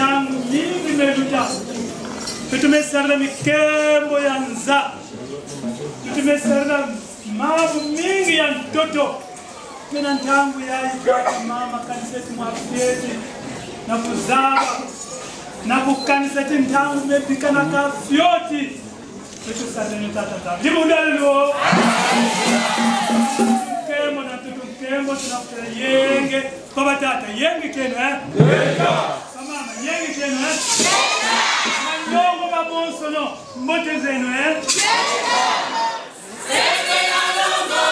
tangu nyingi imepita. Tumesarna mikembo ya nza. Tumesarna mambo mingi ya mtoto. Tena tangu ya ibada mama kanisani mwafyeti na kuzaba na kukanisati tangu mepika na kafyoti. Tusarna tata. Jibu ndalo. Kembo na tukembo tunafuta yenge kwa batata yenge kenu Yenga. Mama yenge kenu Ndongo mabonso no mbote zenu Yenga. Sende ya longo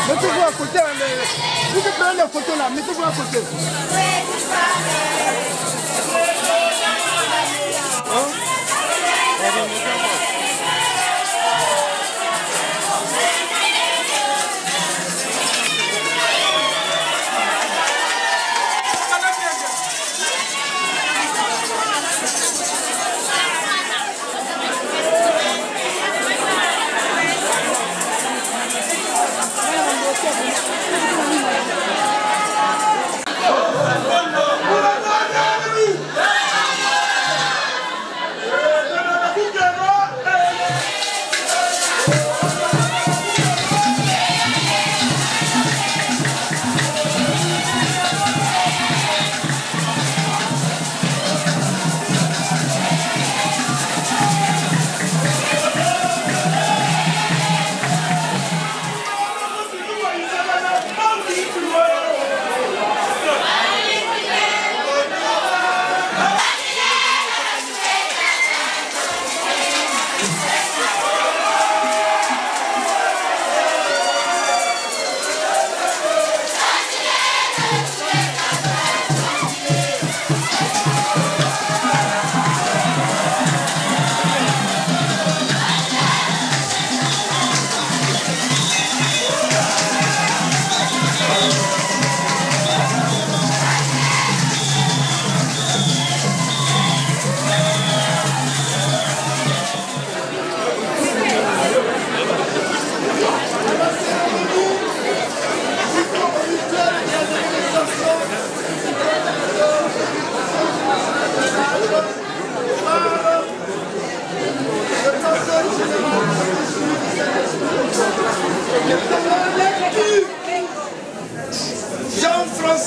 Mettez-vous à côté, vous pouvez prendre les photos là, mettez-vous à côté.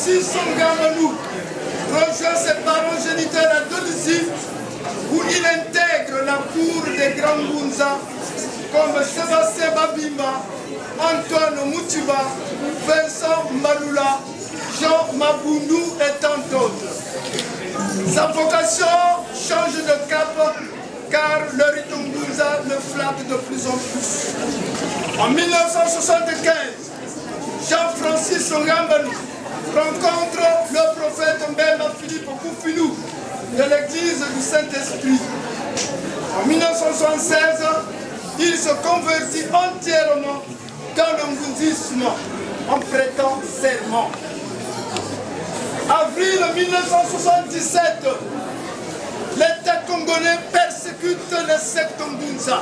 Jean-Francis Songambanou rejoint ses parents géniteurs à Dolisie, où il intègre la cour des Grands Ngunza comme Sébastien Babimba, Antoine Moutiba, Vincent Maloula, Jean Mabundu et tant d'autres. Sa vocation change de cap car le rite Ngunza le flatte de plus en plus. En 1975, Jean-Francis Songambanou rencontre le prophète Mbemba Philippe Koufinou de l'église du Saint-Esprit. En 1976, il se convertit entièrement dans le ngunzisme en prêtant serment. Avril 1977, l'État congolais persécute les sectes Ngunza.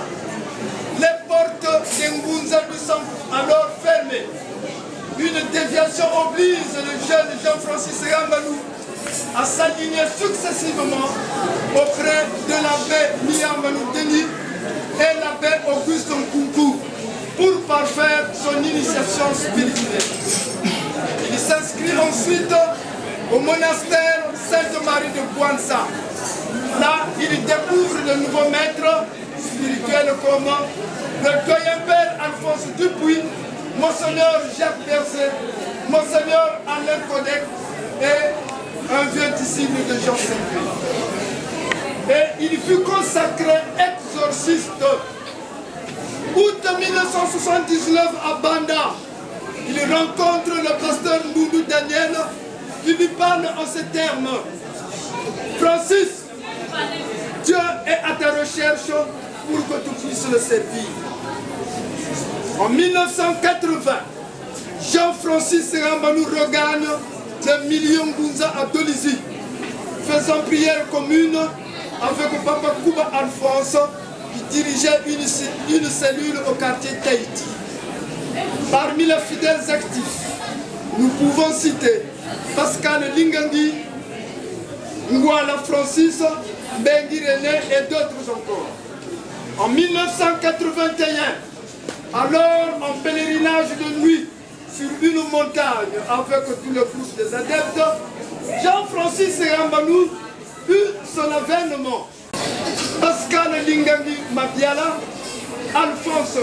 Les portes des Ngunza lui sont alors fermées. Une déviation oblige le jeune Jean-Francis Songambanou à s'aligner successivement auprès de l'abbé Niambanou Denis et l'abbé Auguste Nkunku pour parfaire son initiation spirituelle. Il s'inscrit ensuite au monastère Sainte-Marie de Bouanza. Là, il découvre de nouveaux maîtres spirituels comme le doyen père Alphonse Dupuis, Monseigneur Jacques Berset, Monseigneur Alain Kodek et un vieux disciple de Jean Saint-Pierre. Et il fut consacré exorciste. Août 1979 à Banda, il rencontre le pasteur Mbundu Daniel qui lui parle en ces termes. Francis, Dieu est à ta recherche pour que tu puisses le servir. En 1980, Jean-Francis Songambanou regagne le million Ngunza à Dolisie, faisant prière commune avec Papa Kouba Alphonse qui dirigeait une cellule au quartier Tahiti. Parmi les fidèles actifs, nous pouvons citer Pascal Lingandi, Ngwala Francis, Bengi René et d'autres encore. En 1981, alors en pèlerinage de nuit sur une montagne avec tout le groupe des adeptes, Jean-Francis Songambanou eut son avènement. Pascal Lingandi Mabiala, Alphonse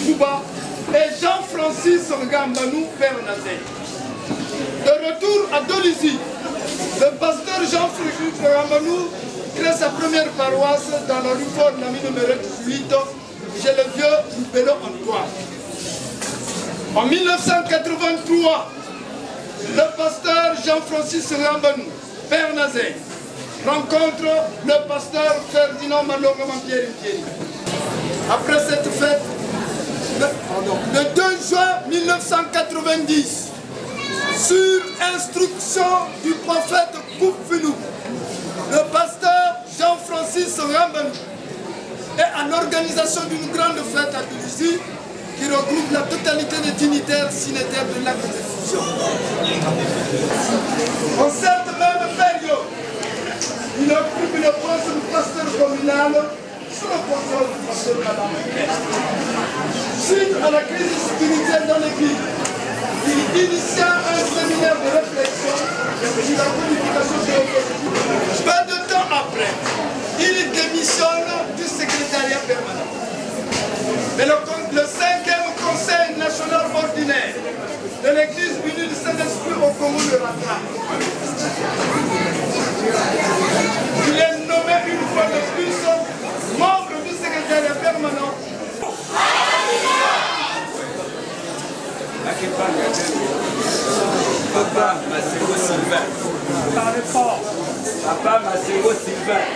Kouba et Jean-Francis Songambanou Père Nazé. De retour à Dolisie, le pasteur Jean-Francis Songambanou crée sa première paroisse dans la rue Fort-Nami numéro 18, chez le vieux Loubello Antoine. En 1983, le pasteur Jean-Francis Songambanou, Père Nazé, rencontre le pasteur Ferdinand Malonga Mampieri. Après cette fête, le 2 juin 1990, sur instruction du prophète Koufinou, le pasteur Jean-Francis Songambanou est à l'organisation d'une grande fête à Dolisie qui regroupe la totalité des dignitaires signataires de l'acte de fusion. En cette même période, il occupe le poste de pasteur communal sous le contrôle du pasteur Madame. Suite à la crise spirituelle dans l'église, il initia un séminaire de réflexion sur la codification théologique. Peu de temps après, il démissionne du secrétariat permanent. Mais le 5e Conseil national ordinaire de l'Église unie du Saint-Esprit au Congo le rattrape. Il est nommé une fois de plus membre du secrétariat permanent. Papa Masego Sylvain. Parlez fort. Papa Masego Sylvain.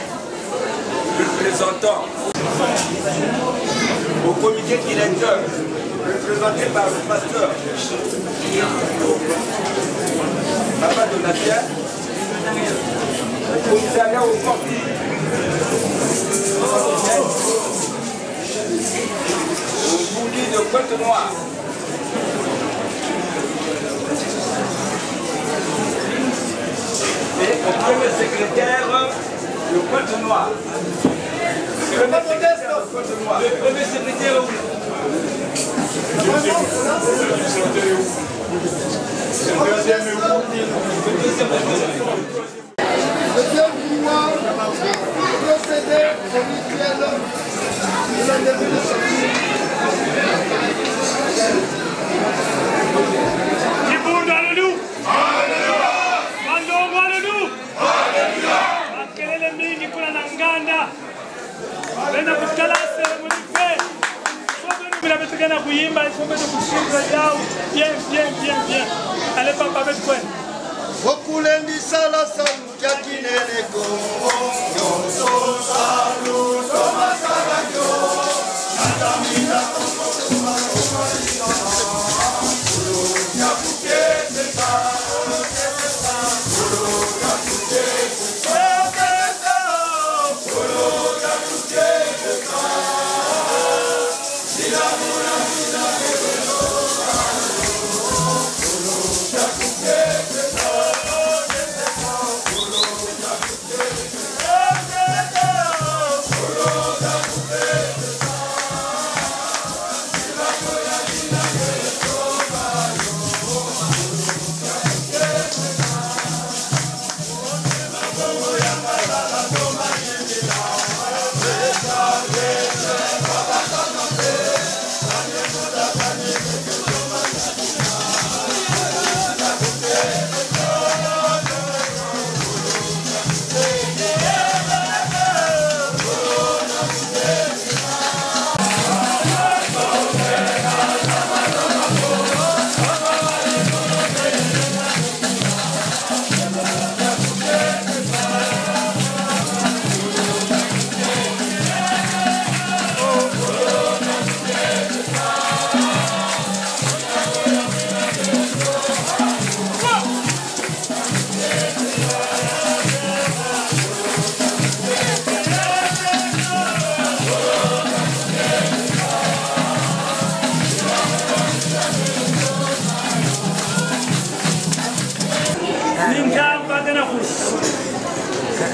Représentant au comité directeur, représenté par le pasteur Papa Donatien, au commissariat au port, au bouli de Côte-Noire, et au premier secrétaire de Côte-Noire. Le premier secrétaire où? Le deuxième où? bien. Allez, papa, avec quoi? Okulendi sala salu jakinene kongo nyonso salu toma sala yo natamina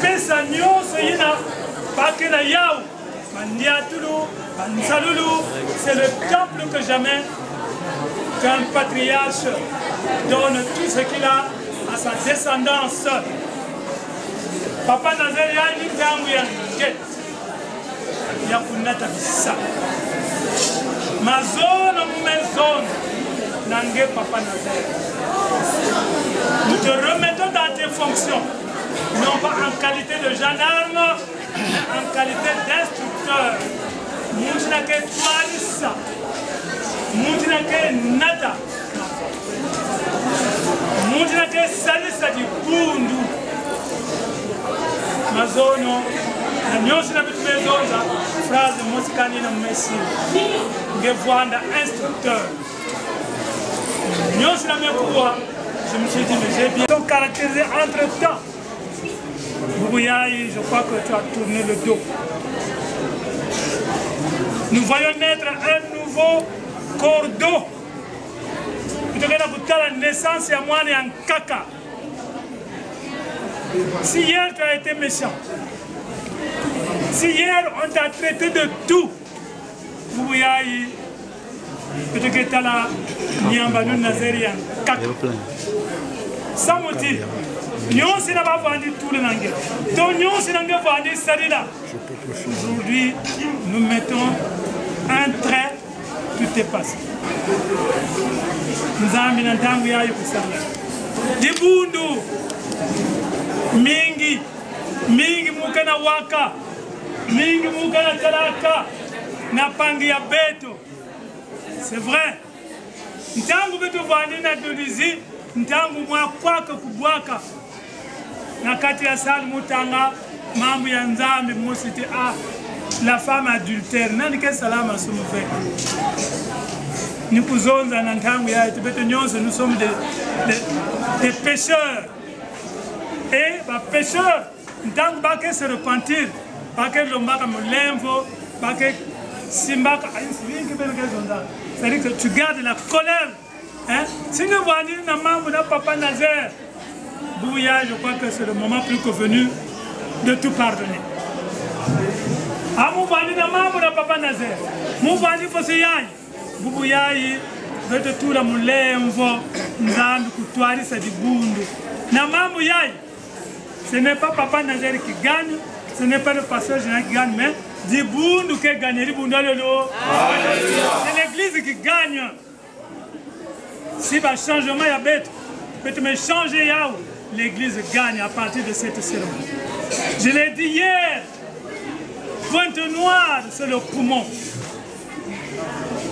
pesa nyonso yina bakena yao mandiatulu mansalulu. C'est le temple que jamais qu'un patriarche donne tout ce qu'il a à sa descendance. Papa Nazaire ya ni tangu ya nge ya kunata bisa mazono mumezono nange Papa Nazaire. Nous te remettons dans tes fonctions, non pas en qualité de gendarme, mais en qualité d'instructeur. Moutina ke Tuarisa, Moutina ke Nata, Moutina ke Salisa di Bundu, Mazono, na nyonsi na bitu bezonza, phrase mosikani na Messi, ngevwanda instructeur. Nyonsi na mekuwa, je me suis dit, mais j'ai bien donc caractérisé entre-temps. Boubouyaï, je crois que tu as tourné le dos. Nous voyons naître un nouveau cordeau. Tu regardes la naissance et à moi, on est en caca. Si hier tu as été méchant, si hier on t'a traité de tout, Boubouyaï, peut-être que tu as la Niambanu Nazérian, caca. Sans motif. Aujourd'hui, nous mettons un trait, tout est passé. Nous avons des bundu, mingi mukana waka, mingi mukana talaka, napangi ya beto. C'est vrai. Ntangu beto vandi na dolizi, ntangu mwa kwaka kubwaka. Nakati ya sal mutanga mambo ya nzambe mositi la femme adultère nani ke salama sumufe ni kuzonza na ntangu ya beto nyonso. Nous sommes des pécheurs et ba pécheurs ntangu ba ke se repentir ba ke lombaka molemvo ba ke simbaka ainsi ben ke zonza. C'est-à-dire que tu gardes la colère, hein. Si nous voyons na mambo na Papa Nazaire Bouya, je crois que c'est le moment plus convenu de tout pardonner. Ah, mon vali na mambo na Papa Nazaire. Mon vali foseyai. Bouya, veut tout la mulemvo, nzambi kutwari sa dibundu. Na mambo yai. Ce n'est pas Papa Nazaire qui gagne, ce n'est pas le pasteur général qui gagne, mais dibundu qui gagne. C'est l'église qui gagne. Si le changement est bête, peut me changer yao. L'église gagne à partir de cette cérémonie. Je l'ai dit hier, pointe noire, c'est le poumon.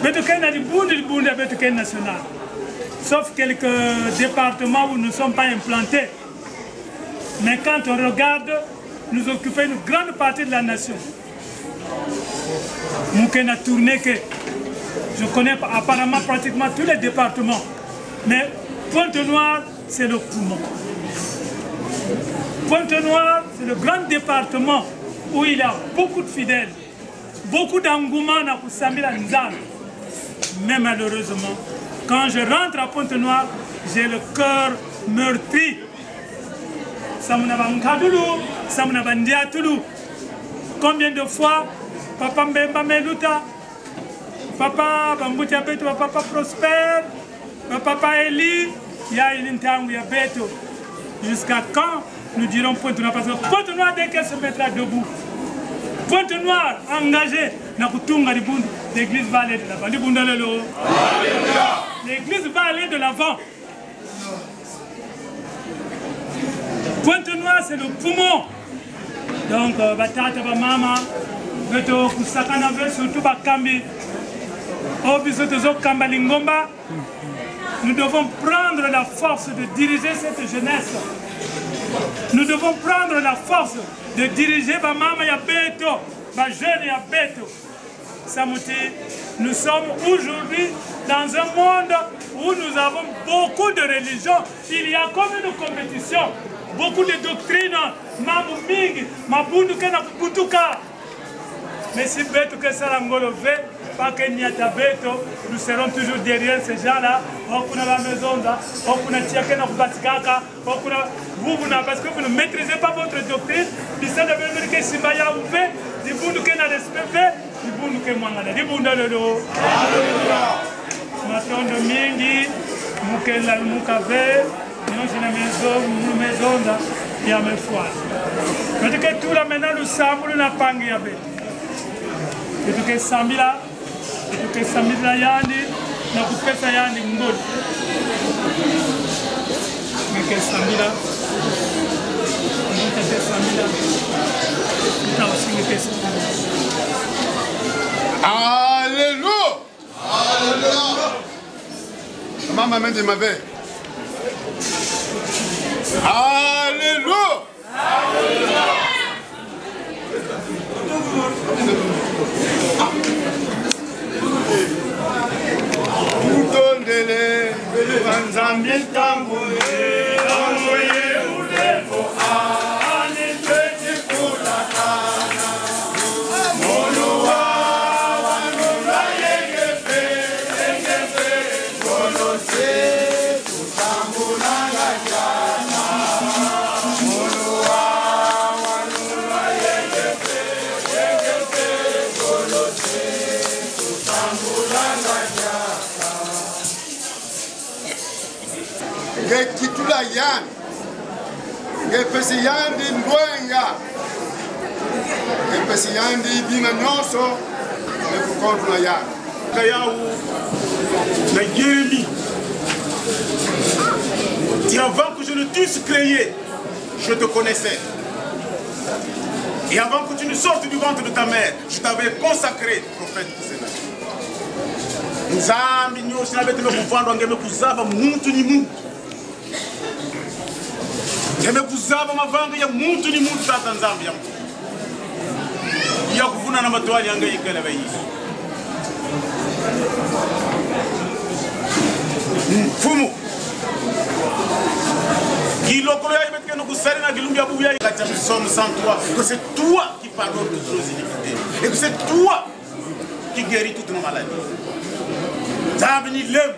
Betuken a dit bout de national. sauf quelques départements où nous ne sommes pas implantés. Mais quand on regarde, nous occupons une grande partie de la nation. Moukena tourné que je connais apparemment pratiquement tous les départements. Mais Pointe-Noire, c'est le poumon. Pointe-Noire, c'est le grand département où il y a beaucoup de fidèles, beaucoup d'engouement dans Koussamila Nzal. Mais malheureusement, quand je rentre à Pointe-Noire, j'ai le cœur meurtri. Combien de fois Papa Mbemba Meluta, Papa Bamboutia Beto, Papa Prosper, Papa Eli, ya Ilintangu ya Beto. Jusqu'à quand nous dirons Pointe-Noire? Parce que Pointe-Noire, dès qu'elle se mettra debout, Pointe-Noire engagée, l'église va aller de l'avant. L'église va aller de l'avant. Pointe-Noire, c'est le poumon. Donc, Batata, Mama, Beto, Kusakana, surtout Bakambi, Obisotozo Kambalingomba. Nous devons prendre la force de diriger cette jeunesse. Nous devons prendre la force de diriger Bamama Yabeto, Bajeune Yabeto. Samouti, nous sommes aujourd'hui dans un monde où nous avons beaucoup de religions. Il y a comme une compétition, beaucoup de doctrines. Mamuming, Mabunduke na Kutuka. Mais si Beto que Sarangolo fait, pas que Beto, nous serons toujours derrière ces gens-là. On a la maison, on a Tiake na Kubatikaka, parce que vous ne maîtrisez pas votre doctrine. Puis ça devait dire que Simbaya ou fait, du Bunduke na respect, du Bunduke Mangala, du Bundalo. Maton de Mingi, Mukela Mukave, nous sommes une maison, il y a mes fois. Mais que tout là maintenant, nous sommes na Pangi Abe. Et tout que Samila, et tout que Samila Yandi, na Kupesa Yandi Ngol. Mais que Samila, nous que Samila, nous avons aussi que Samila. Alléluia! Alléluia! Maman m'a dit ma veille. Alléluia! Alléluia! Tutondele, Banzambi Tangoye, Tangoye Ulevo Ane Tete Kulakana, Monoa, Wanula Yengefe, Yengefe, Kolose, Tutambulanga Jana, Monoa, Wanula Yengefe, Yengefe, Kolose, Tutambulanga Jana. Kitula yan, pesi yandi ndwenga, pesi yandi bina nyonso, kukontu na yan. Kayao na Jérémie. Et avant que je ne t'eusse créé, je te connaissais. Et avant que tu ne sortes du ventre de ta mère, je t'avais consacré prophète pour ces nations. Nzambi nyoshi nabetelo kuvandwa ngeme kuzava muntu ni muntu. Ngeme kuzava mavanga ya muntu ni muntu tata Nzambi ya muntu. Ya kuvuna na matwali yange yikala bayishi. Mfumu. Kilokolo ya ibetke no kusari na kilumbi ya bubu ya katika Psaume 103 que c'est toi qui pardonnes toutes nos iniquités et que c'est toi qui guéris toutes nos maladies. Nzambi ni lem.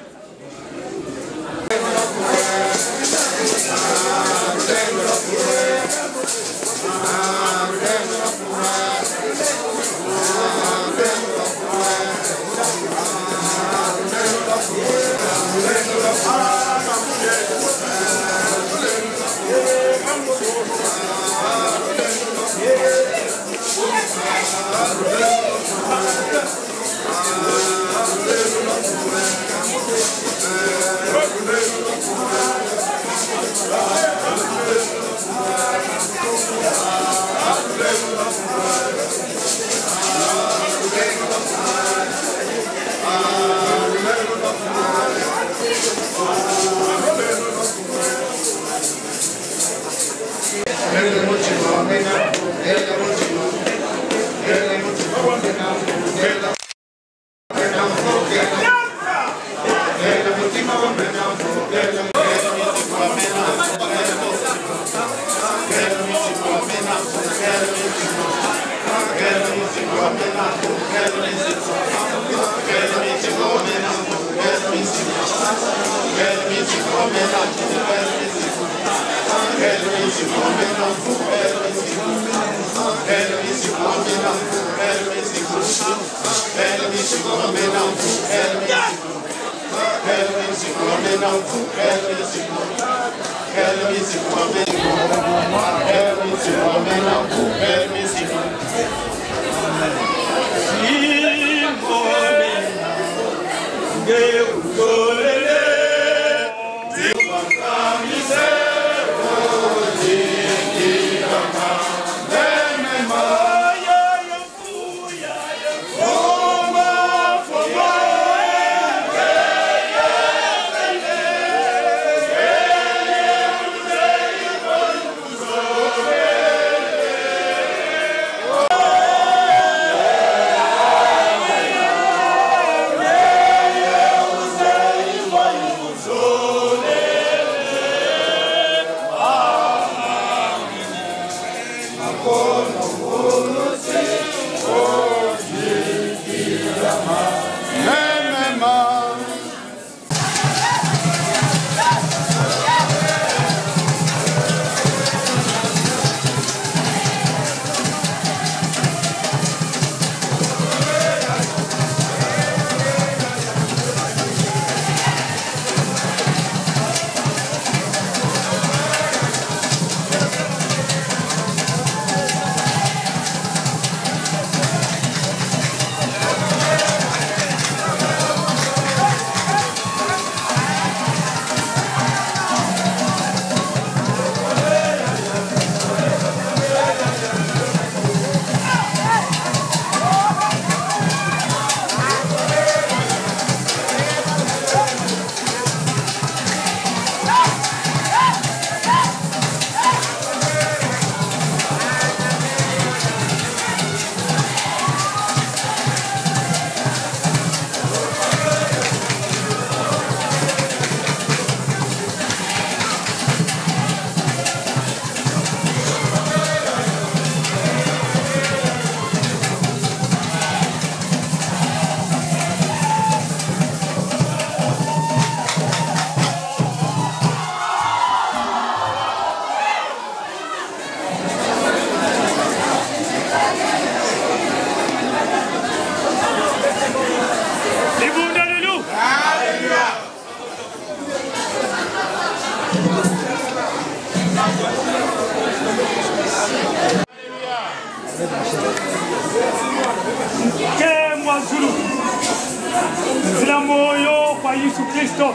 Zila moyo kwa Yesu Kristo.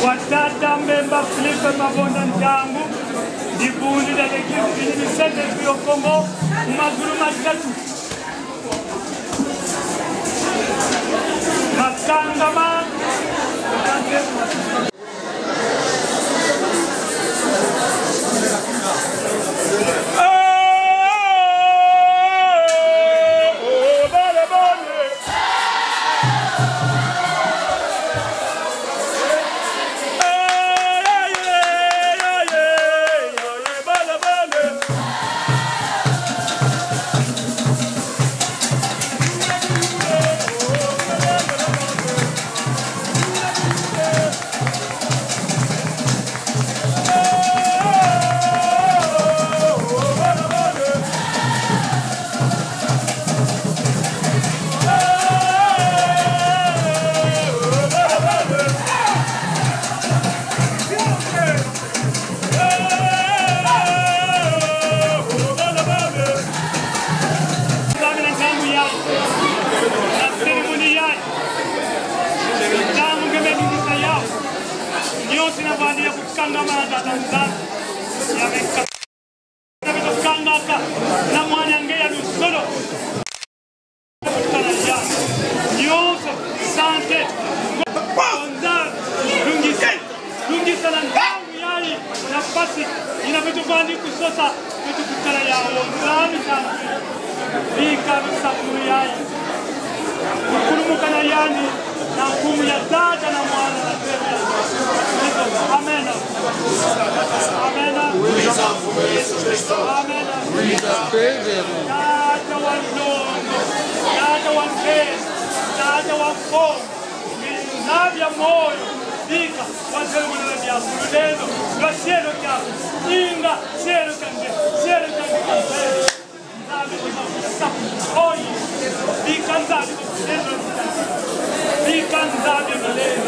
Watata Mbemba Philippe Mabonda Ndangu Dibundi da l'Église Unicef du Congo maguru matatu Makangama vya moyo bika wazee mwana vya kulendo wa cielo kyako inga cielo kange nzabi kwa oyi bika nzabi kwa kulendo bika nzabi mulendo